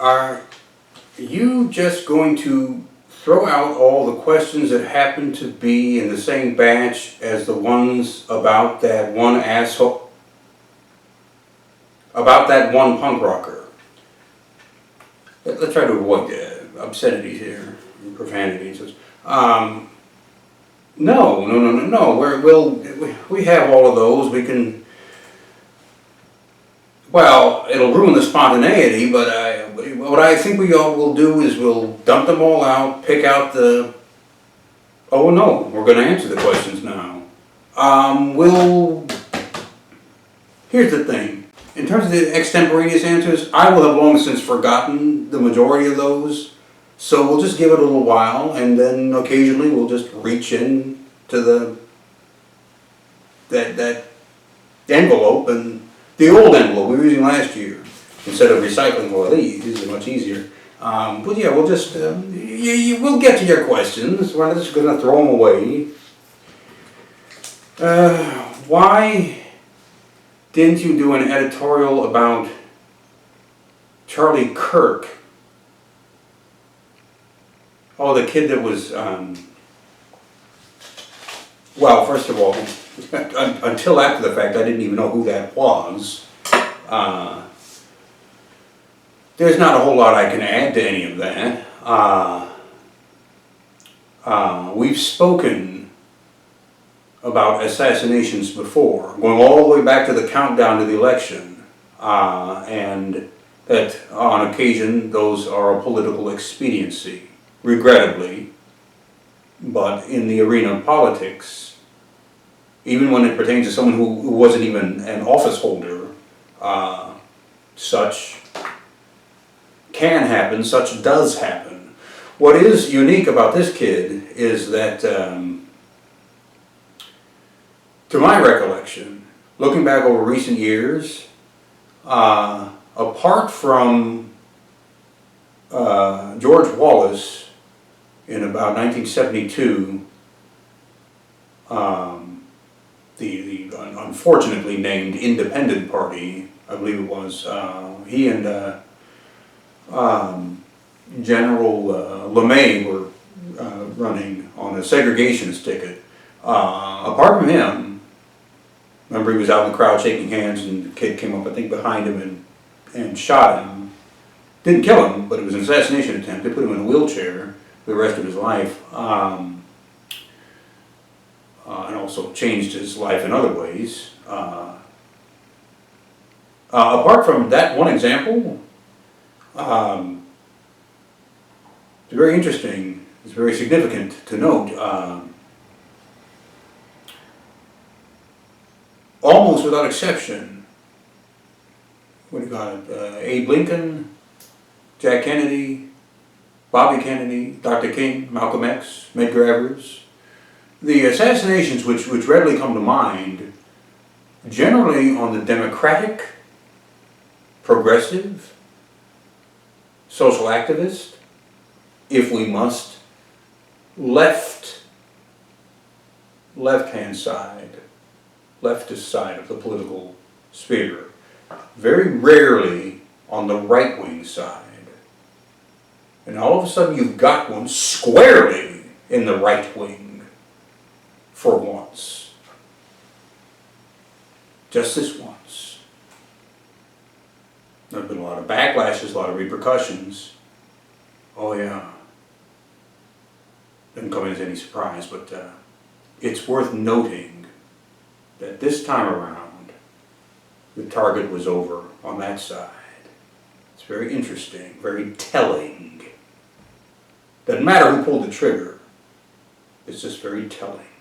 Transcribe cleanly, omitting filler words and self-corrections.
Are you just going to throw out all the questions that happen to be in the same batch as the ones about that one asshole, about that one punk rocker? Let's try to avoid obscenities here, profanities. No. We have all of those. We can. Well, it'll ruin the spontaneity, but what I think we all will do is we'll dump them all out, pick out the. Oh no, we're going to answer the questions now. Here's the thing. In terms of the extemporaneous answers, I will have long since forgotten the majority of those. So we'll just give it a little while, and then occasionally we'll just reach in to that envelope, and the old envelope we were using last year instead of recycling all of these are much easier. But yeah, we'll just we'll get to your questions. We're not just going to throw them away. Why didn't you do an editorial about Charlie Kirk? Oh, the kid that was, well, first of all, until after the fact, I didn't even know who that was. There's not a whole lot I can add to any of that. We've spoken about assassinations before, going all the way back to the countdown to the election, and that on occasion those are a political expediency. Regrettably, but in the arena of politics, even when it pertains to someone who wasn't even an office holder, such can happen, such does happen. What is unique about this kid is that, to my recollection, looking back over recent years, apart from George Wallace, in about 1972, the unfortunately named Independent Party, I believe it was, he and General LeMay were running on a segregationist ticket. Apart from him, remember he was out in the crowd shaking hands, and the kid came up, I think, behind him and shot him. Didn't kill him, but it was an assassination attempt. They put him in a wheelchair the rest of his life, and also changed his life in other ways. Apart from that one example, it's very interesting, it's very significant to note, almost without exception, what do you call it, Abe Lincoln, Jack Kennedy, Bobby Kennedy, Dr. King, Malcolm X, Medgar Evers. The assassinations which readily come to mind, generally on the democratic, progressive, social activist, if we must, left-hand side, leftist side of the political sphere. Very rarely on the right-wing side. And all of a sudden you've got one squarely in the right wing for once. Just this once. There have been a lot of backlashes, a lot of repercussions. Oh yeah. Doesn't come as any surprise, but it's worth noting that this time around the target was over on that side. It's very interesting, very telling. Doesn't matter who pulled the trigger, it's just very telling.